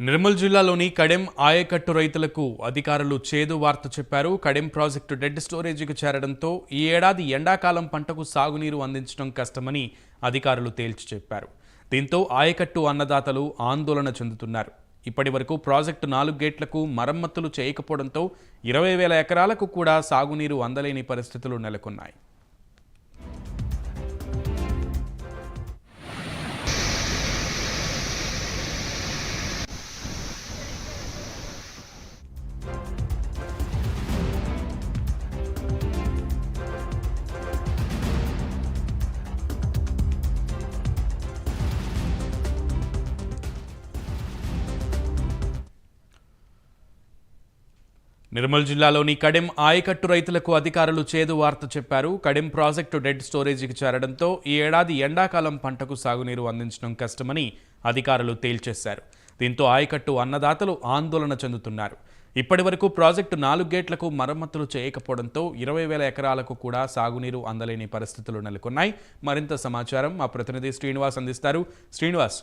నిర్మల్ జిల్లాలోని కడెం ఆయకట్టు రైతులకు అధికారులు చేదు వార్త చెప్పారు. కడెం ప్రాజెక్టు డెడ్ స్టోరేజీకి చేరడంతో ఈ ఏడాది ఎండాకాలం పంటకు సాగునీరు అందించడం కష్టమని అధికారులు తేల్చి చెప్పారు. దీంతో ఆయకట్టు అన్నదాతలు ఆందోళన చెందుతున్నారు. ఇప్పటి వరకు ప్రాజెక్టు 4 గేట్లకు మరమ్మతులు చేయకపోవడంతో 20,000 ఎకరాలకు కూడా సాగునీరు అందలేని పరిస్థితులు నెలకొన్నాయి. నిర్మల్ జిల్లాలోని కడెం ఆయకట్టు రైతులకు అధికారులు చేదు వార్త చెప్పారు. కడెం ప్రాజెక్టు డెడ్ స్టోరేజీకి చేరడంతో ఈ ఏడాది ఎండాకాలం పంటకు సాగునీరు అందించడం కష్టమని అధికారులు తేల్చేశారు. దీంతో ఆయకట్టు అన్నదాతలు ఆందోళన చెందుతున్నారు. ఇప్పటి వరకు ప్రాజెక్టు 4 గేట్లకు మరమ్మతులు చేయకపోవడంతో 20,000 ఎకరాలకు కూడా సాగునీరు అందలేని పరిస్థితులు నెలకొన్నాయి. మరింత సమాచారం మా ప్రతినిధి శ్రీనివాస్ అందిస్తారు. శ్రీనివాస్,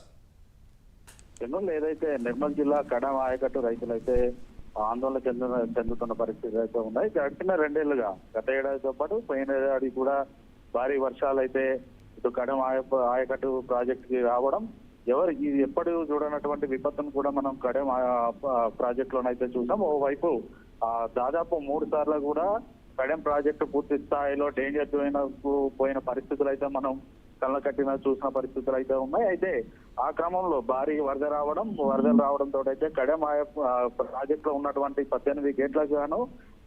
ఏదైతే నిర్మల్ జిల్లా కడెం ఆయకట్టు రైతులైతే ఆందోళన చెందుతున్న పరిస్థితి అయితే ఉన్నాయి. గడిచిన 2 ఏళ్లుగా గత ఏడాదితో పాటు పోయిన ఏడాది కూడా భారీ వర్షాలు అయితే ఇటు కడెం ఆయకట్టు ప్రాజెక్ట్ కి రావడం ఎప్పుడు చూడనటువంటి విపత్తును కూడా మనం కడెం ప్రాజెక్ట్ లోనైతే చూసాం. ఓవైపు దాదాపు 3 సార్లు కూడా కడెం ప్రాజెక్టు పూర్తి స్థాయిలో డేంజర్ పోయిన పరిస్థితులు అయితే మనం కళ్ళ కట్టిన చూసిన పరిస్థితులు అయితే ఉన్నాయి. అయితే ఆ క్రమంలో భారీ వరదలు రావడంతో అయితే కడెం ప్రాజెక్ట్ లో ఉన్నటువంటి 18 గేట్లకు గాను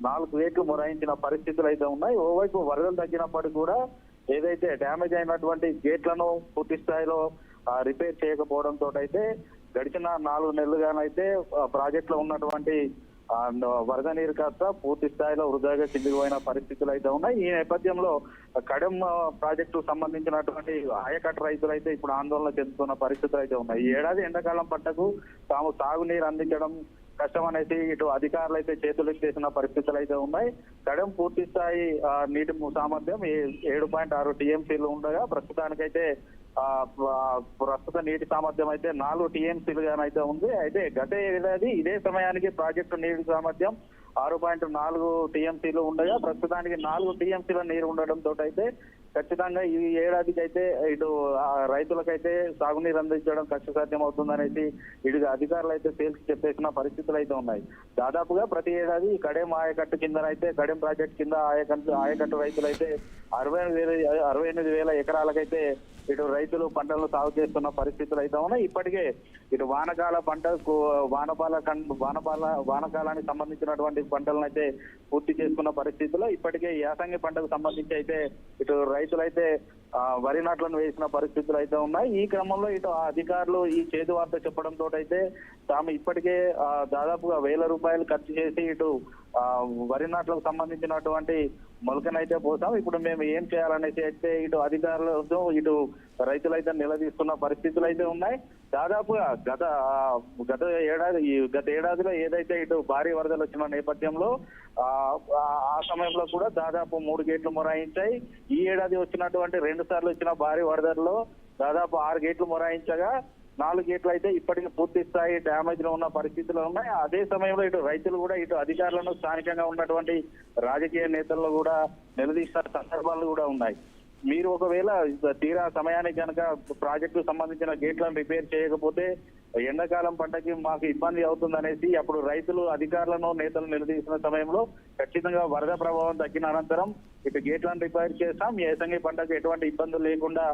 4 గేట్లు మొరాయించిన పరిస్థితులు అయితే ఉన్నాయి. ఓవైపు వరదలు తగ్గినప్పటికీ కూడా ఏదైతే డ్యామేజ్ అయినటువంటి గేట్లను పూర్తి స్థాయిలో రిపేర్ చేయకపోవడంతో అయితే గడిచిన 4 నెలలుగానైతే ప్రాజెక్ట్ లో ఉన్నటువంటి వరద నీరు కాస్త పూర్తి స్థాయిలో వృధాగా కిందిపోయిన పరిస్థితులు అయితే ఉన్నాయి. ఈ నేపథ్యంలో కడెం ప్రాజెక్టు సంబంధించినటువంటి ఆయకట్టు రైతులు అయితే ఇప్పుడు ఆందోళన చెందుతున్న పరిస్థితులు అయితే ఉన్నాయి. ఈ ఏడాది ఎండాకాలం పంటకు తాము సాగునీరు అందించడం కష్టం అనేసి ఇటు అధికారులు అయితే చేతులెత్తేసిన పరిస్థితులు అయితే ఉన్నాయి. కడెం పూర్తి స్థాయి నీటి సామర్థ్యం 7.6 టీఎంసీలు ఉండగా ప్రస్తుతానికైతే ప్రస్తుత నీటి సామర్థ్యం అయితే 4 టీఎంసీలుగానైతే ఉంది. అయితే గత ఏడాది ఇదే సమయానికి ప్రాజెక్టు నీటి సామర్థ్యం 6.4 టీఎంసీలు ఉండగా ప్రస్తుతానికి 4 టీఎంసీల నీరు ఉండడంతో అయితే ఖచ్చితంగా ఈ ఏడాదికి అయితే ఇటు రైతులకైతే సాగునీరు అందించడం కష్టసాధ్యం అవుతుందనేసి ఇటు అధికారులు అయితే తేల్చి చెప్పేసిన పరిస్థితులు అయితే ఉన్నాయి. దాదాపుగా ప్రతి ఏడాది కడెం ఆయకట్టు కిందనైతే కడెం ప్రాజెక్ట్ కింద ఆయకట్టు రైతులైతే 68,000 ఎకరాలకైతే ఇటు రైతులు పంటలను సాగు చేస్తున్న పరిస్థితులు అయితే ఉన్నాయి. ఇప్పటికే ఇటు వానకాల పంటకు వానకాలానికి సంబంధించినటువంటి పంటలను అయితే పూర్తి చేసుకున్న పరిస్థితుల్లో ఇప్పటికే యాసంగి పంటకు సంబంధించి అయితే ఇటు రైతులైతే వరి నాట్లను వేసిన పరిస్థితులు అయితే ఉన్నాయి. ఈ క్రమంలో ఇటు అధికారులు ఈ చేదు వార్త చెప్పడంతో అయితే తాము ఇప్పటికే దాదాపుగా 1,000 రూపాయలు ఖర్చు చేసి ఇటు వరి నాట్లకు సంబంధించినటువంటి మొలకనైతే పోసాం. ఇప్పుడు మేము ఏం చేయాలనేసి అయితే ఇటు అధికారులతో ఇటు రైతులైతే నిలదీస్తున్న పరిస్థితులు అయితే ఉన్నాయి. దాదాపుగా గత ఏడాదిలో ఏదైతే ఇటు భారీ వరదలు వచ్చిన నేపథ్యంలో ఆ సమయంలో కూడా దాదాపు 3 గేట్లు మొరాయించాయి. ఈ ఏడాది వచ్చినటువంటి 2 సార్లు వచ్చిన భారీ వరదల్లో దాదాపు 6 గేట్లు మొరాయించగా 4 గేట్లు అయితే ఇప్పటికీ పూర్తి స్థాయి డ్యామేజ్ లో ఉన్న పరిస్థితులు ఉన్నాయి. అదే సమయంలో ఇటు రైతులు కూడా ఇటు అధికారులను స్థానికంగా ఉన్నటువంటి రాజకీయ నేతల్లో కూడా నిలదీసిన సందర్భాలు కూడా ఉన్నాయి. మీరు ఒకవేళ తీరా సమయానికి కనుక ప్రాజెక్టు సంబంధించిన గేట్లను రిపేర్ చేయకపోతే ఎండాకాలం పంటకి మాకు ఇబ్బంది అవుతుందనేసి అప్పుడు రైతులు అధికారులను నేతలు నిలదీసిన సమయంలో ఖచ్చితంగా వరద ప్రభావం తగ్గిన అనంతరం ఇటు గేట్లను రిపేర్ చేస్తాం, యాసంగి పంటకు ఎటువంటి ఇబ్బందులు లేకుండా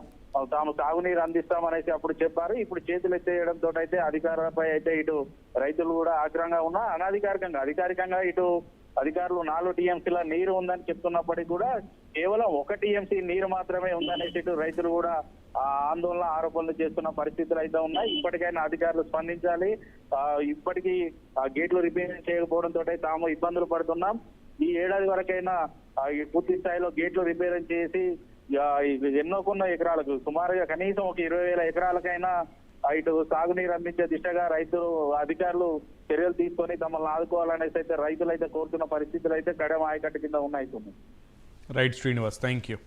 తాము సాగునీరు అందిస్తామనేసి అప్పుడు చెప్పారు. ఇప్పుడు చేతులు ఎత్తేయడంతో అయితే అధికారులపై అయితే ఇటు రైతులు కూడా ఆగ్రహంగా ఉన్నా అధికారికంగా ఇటు అధికారులు 4 టీఎంసీల నీరు ఉందని చెప్తున్నప్పటికీ కూడా కేవలం 1 టీఎంసీ నీరు మాత్రమే ఉందనేసి ఇటు రైతులు కూడా ఆందోళన ఆరోపణలు చేస్తున్న పరిస్థితులు అయితే ఉన్నాయి. ఇప్పటికైనా అధికారులు స్పందించాలి. ఇప్పటికీ గేట్లు రిపేర్ చేయకపోవడంతో తాము ఇబ్బందులు పడుతున్నాం. ఈ ఏడాది వరకైనా పూర్తి స్థాయిలో గేట్లు రిపేర్ చేసి ఎన్నో కొన్ని ఎకరాలకు సుమారుగా కనీసం ఒక 20,000 ఎకరాలకైనా ఇటు సాగునీరు అందించే దిశగా రైతులు అధికారులు చర్యలు తీసుకొని తమను ఆదుకోవాలనేసి అయితే రైతులు అయితే కోరుతున్న పరిస్థితులు అయితే కడెం ఆయకట్టు కింద ఉన్నాయి. Right Srinivas, thank you.